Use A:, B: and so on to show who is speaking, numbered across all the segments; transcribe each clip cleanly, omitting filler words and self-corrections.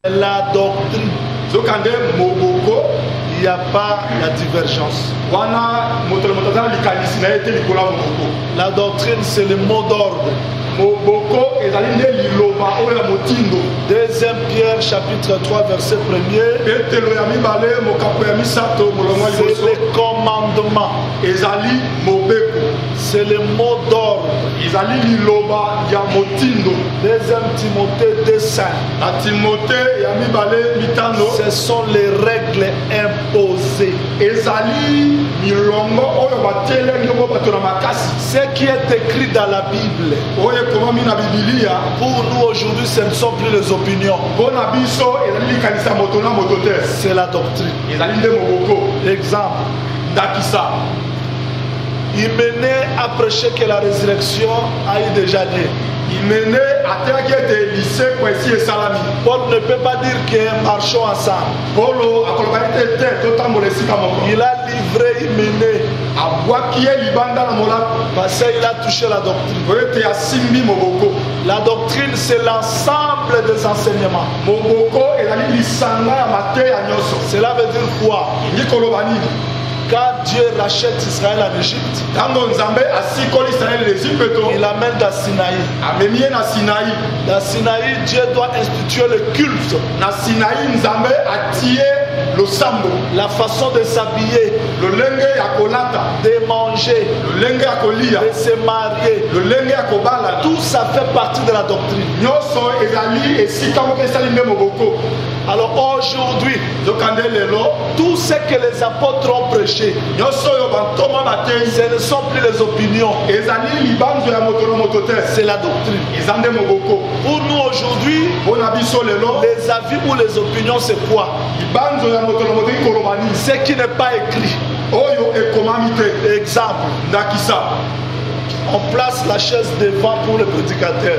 A: La doctrine. Il n'y a pas la divergence. La doctrine, c'est le mot d'ordre. 2 Pierre chapitre 3 verset 1er. C'est le commandement. C'est le mot d'ordre. 2 Timothée 2:5. Ce sont les règles imposées. Ce qui est écrit dans la Bible, pour nous aujourd'hui, ce ne sont plus les opinions. C'est la doctrine. Exemple. Il menait à prêcher que la résurrection a eu déjà né. Paul ne peut pas dire que marchons ensemble. Il a livré, il menait. Parce qu'il a touché la doctrine. La doctrine, c'est l'ensemble des enseignements. Cela veut dire quoi? Quand Dieu rachète Israël en Égypte, il l'amène dans Sinaï. Dans Sinaï, Dieu doit instituer le culte. La façon de s'habiller, de manger, de se marier, tout ça fait partie de la doctrine. Alors aujourd'hui, tout ce que les apôtres ont prêché, ce ne sont plus les opinions, c'est la doctrine. Pour nous aujourd'hui, les avis ou les opinions, c'est quoi? Ce qui n'est pas écrit. Exemple. On place la chaise devant pour le prédicateur.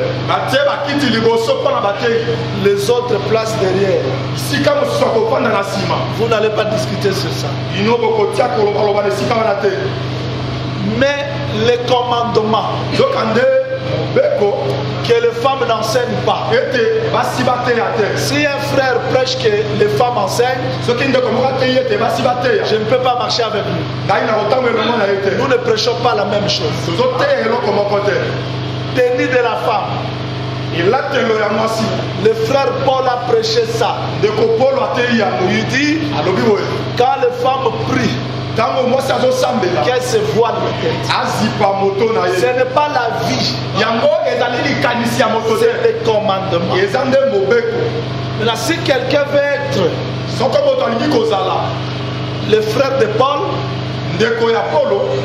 A: Les autres placent derrière. Vous n'allez pas discuter sur ça. Mais les commandements que les femmes n'enseignent pas. Si un frère prêche que les femmes enseignent, je ne peux pas marcher avec lui. Nous ne prêchons pas la même chose. Tenue de la femme. Le frère Paul a prêché ça. Il dit, quand les femmes prient, qu'elle se voile la tête. Ce n'est pas la vie. C'est les commandements. Maintenant, si quelqu'un veut être le frère de Paul,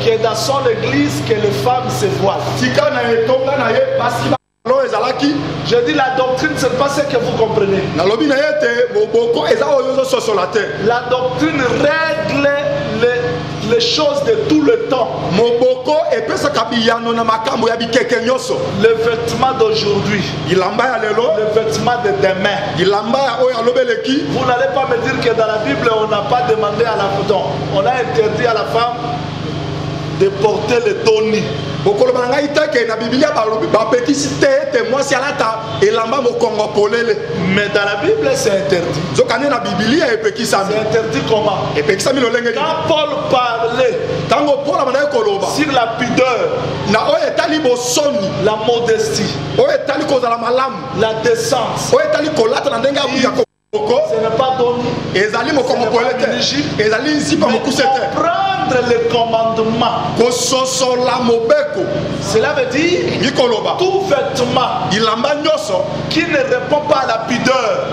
A: qui est dans son église, que les femmes se voilent. Je dis la doctrine, ce n'est pas ce que vous comprenez. La doctrine règle les choses de tout le temps. Le vêtement d'aujourd'hui, le vêtement de demain. Vous n'allez pas me dire que dans la Bible on n'a pas demandé à la femme, on a interdit à la femme de porter le toni. Mais dans la Bible c'est interdit. C'est interdit comment? Quand Paul parlait sur la pudeur, la modestie, la décence, ce n'est pas donné. Prendre les commandements. Cela veut dire tout vêtement qui ne répond pas à la pudeur,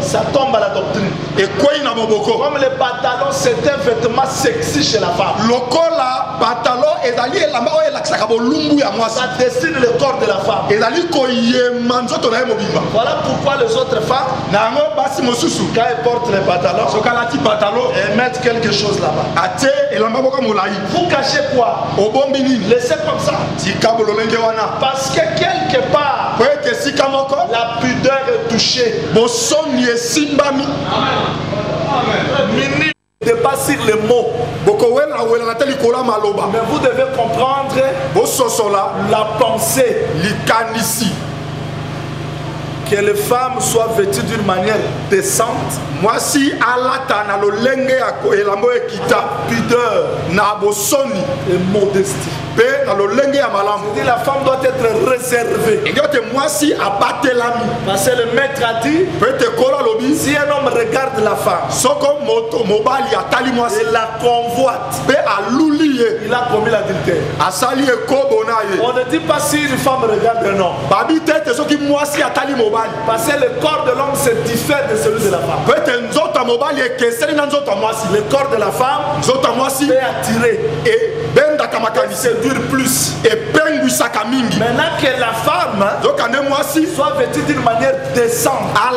A: ça tombe à la doctrine. Comme les pantalons, c'est un vêtement sexy chez la femme. Ça dessine le corps de la femme. Voilà pourquoi les autres femmes, quand elles portent les pantalons, elles mettent quelque chose là-bas. Vous cachez quoi? Laissez comme ça. Parce que quelque part, la pudeur est touchée. Ne pas sur les mots. Mais vous devez comprendre la pensée. que les femmes soient vêtues d'une manière décente. Moi si alata na lolenge ya elambo ekita pudeur na bosoni et modestie. La femme doit être réservée. Et moi si abatelami. Parce que le maître a dit, si un homme regarde la femme, et la convoite, il a commis l'adultère. On ne dit pas si une femme regarde un homme. Parce que le corps de l'homme se diffère de celui de la femme. Le corps de la femme peut attirer et séduire plus. Maintenant que la femme soit vêtue d'une manière décente. Parce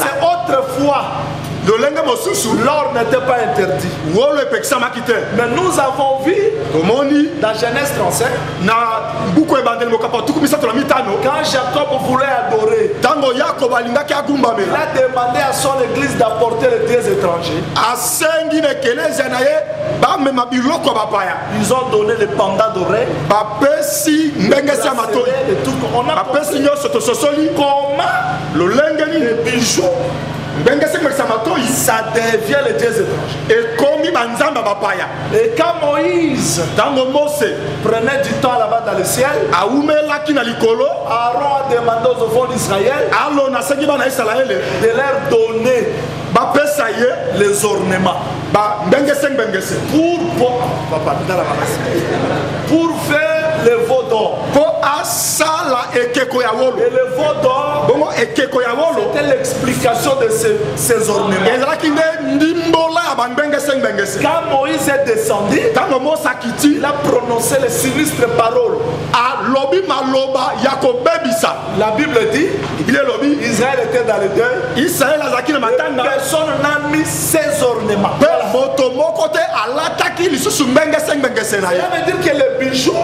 A: que autrefois, l'or n'était pas interdit. Mais nous avons vu dans Genèse 37, quand Jacob voulait adorer, il a demandé à son église d'apporter les dieux étrangers. Ils ont donné les pandas d'oreilles. Comment les bijoux, ça devient les dieux étrangers. Et quand Moïse prenait du temps là-bas dans le ciel, Aaron a demandé aux enfants d'Israël de leur donner les ornements pour faire le veau d'or. Et le veau d'or, c'était l'explication de ces ornements. Quand Moïse est descendu, il a prononcé les sinistres paroles. La Bible dit, Israël était dans le deuil. Personne n'a mis ses ornements. Ça veut dire que les bijoux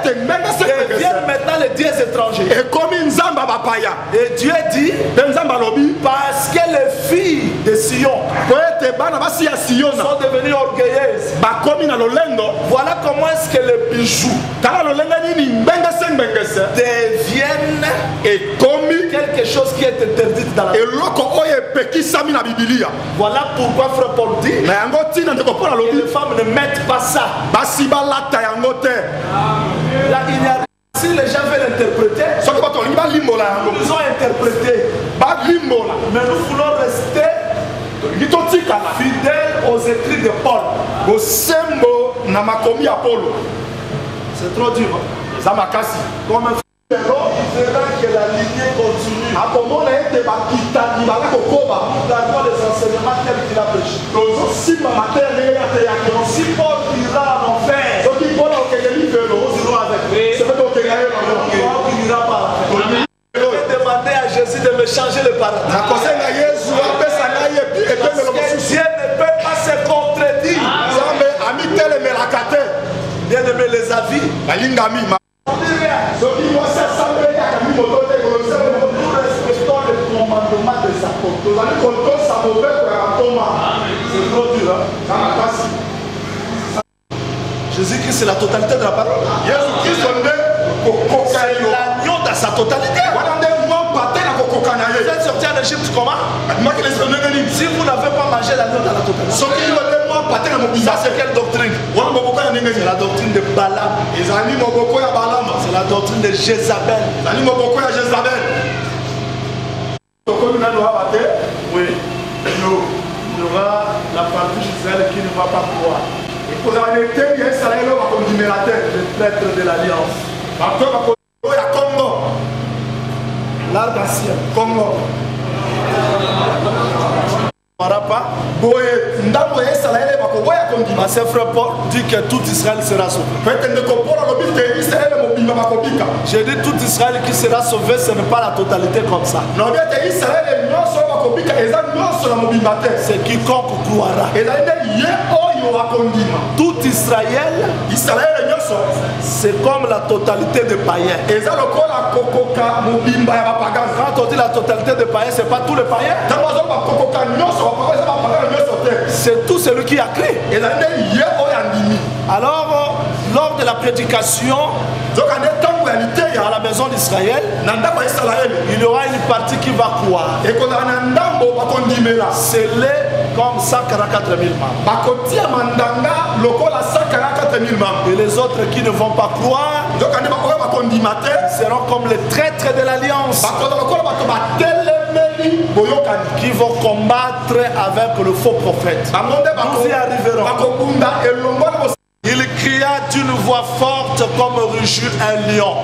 A: deviennent maintenant les dieux étrangers. Et Dieu dit, parce que les filles de Sion sont devenues orgueilleuses. Voilà comment est-ce que les bijoux deviennent quelque chose qui est interdit dans la Bible. Voilà pourquoi Frère Paul dit, que les femmes ne mettent pas ça. Là, il y a, si les gens veulent interpréter, ils ont interprété. Mais nous voulons rester fidèles aux écrits de Paul. C'est trop dur. Comme un il faudra que la lignée continue. Nous gardons les enseignements tels qu'il a prêché. Si Paul ira en enfer, nous irons avec lui. Il n'ira pas. Je vais demander à Jésus de me changer le paradigme. Parce que Dieu ne peut pas se contredire. Bien aimé les avis. Nous respectons le commandement de sa porte. C'est trop dur. Jésus-Christ, c'est la totalité de la parole. C'est l'agneau dans sa totalité. Vous êtes sorti en Égypte comment? Si vous n'avez pas mangé l'agneau dans la totalité. Ça c'est quelle doctrine? C'est la doctrine de Balaam. C'est la doctrine de Jézabel. Oui. Il y aura la partie d'Israël qui ne va pas pouvoir. Le prêtre de l'alliance. L'arc-en-ciel. Pas. Parce que Frère Paul dit que tout Israël sera sauvé. J'ai dit tout Israël qui sera sauvé, ce n'est pas la totalité comme ça. C'est quiconque croira. Tout Israël, c'est comme la totalité des païens. Quand on dit la totalité des païens, c'est pas tous les païens. C'est tout celui qui a créé. Alors, lors de
B: la prédication à la maison d'Israël, il y aura une partie qui va croire. C'est comme 144 000 membres. Et les autres qui ne vont pas croire seront comme les traîtres de l'alliance qui vont combattre avec le faux prophète. Nous y arriverons. Il cria d'une voix forte comme rugit un lion.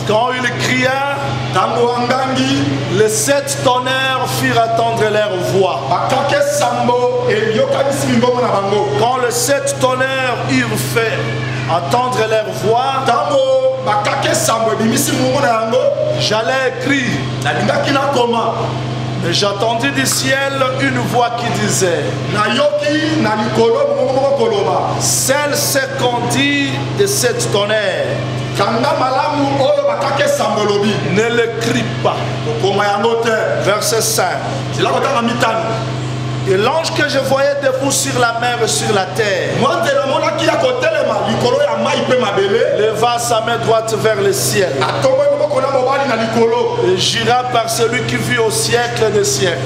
B: Quand il cria, les 7 tonnerres firent entendre leur voix. Quand les 7 tonnerres eurent fait entendre leur voix, j'allais écrire. Mais j'entendis du ciel une voix qui disait: celle c'est qu'on dit de 7 tonnerres, ne l'écris pas. Verset 5. Et l'ange que je voyais debout sur la mer et sur la terre leva sa main droite vers le ciel et jura par celui qui vit au siècle des siècles,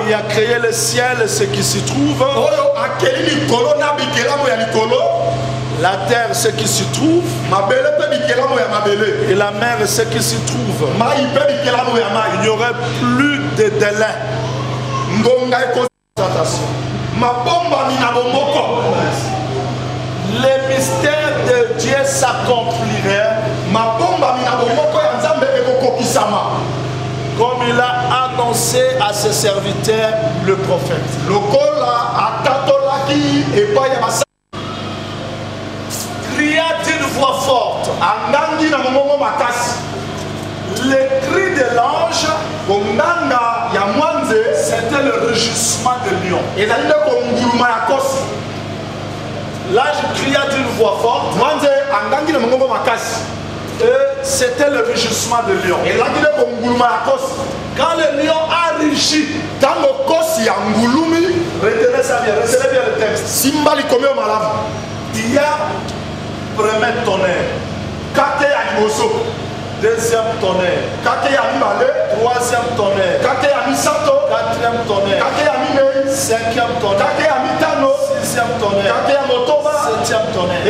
B: qui a créé le ciel et ce qui s'y trouve, la terre ce qui s'y trouve, et la mer ce qui s'y trouve. Il n'y aurait plus de délai. Les mystères de Dieu s'accompliraient comme il a annoncé à ses serviteurs le prophète. Cria d'une voix forte. Les cris de l'ange, c'était le rugissement de lion. L'ange cria d'une voix forte. Et c'était le rugissement de lion. Quand le lion a rugi, retenez ça bien, retenez bien le texte. Il y a premier tonnerre, deuxième tonnerre, troisième tonnerre, quatrième tonnerre, cinquième tonnerre, sixième tonnerre, septième tonnerre.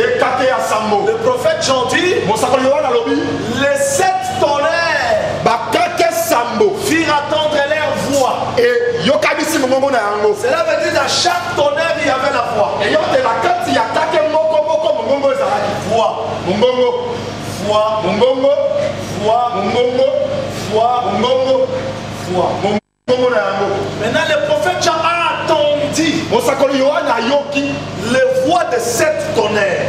B: Le prophète Jean dit, les 7 tonnerres firent entendre leur voix. Cela veut dire qu'à chaque tonnerre il y avait la voix. Maintenant le prophète Jean a attendu les voix de 7 tonnerres.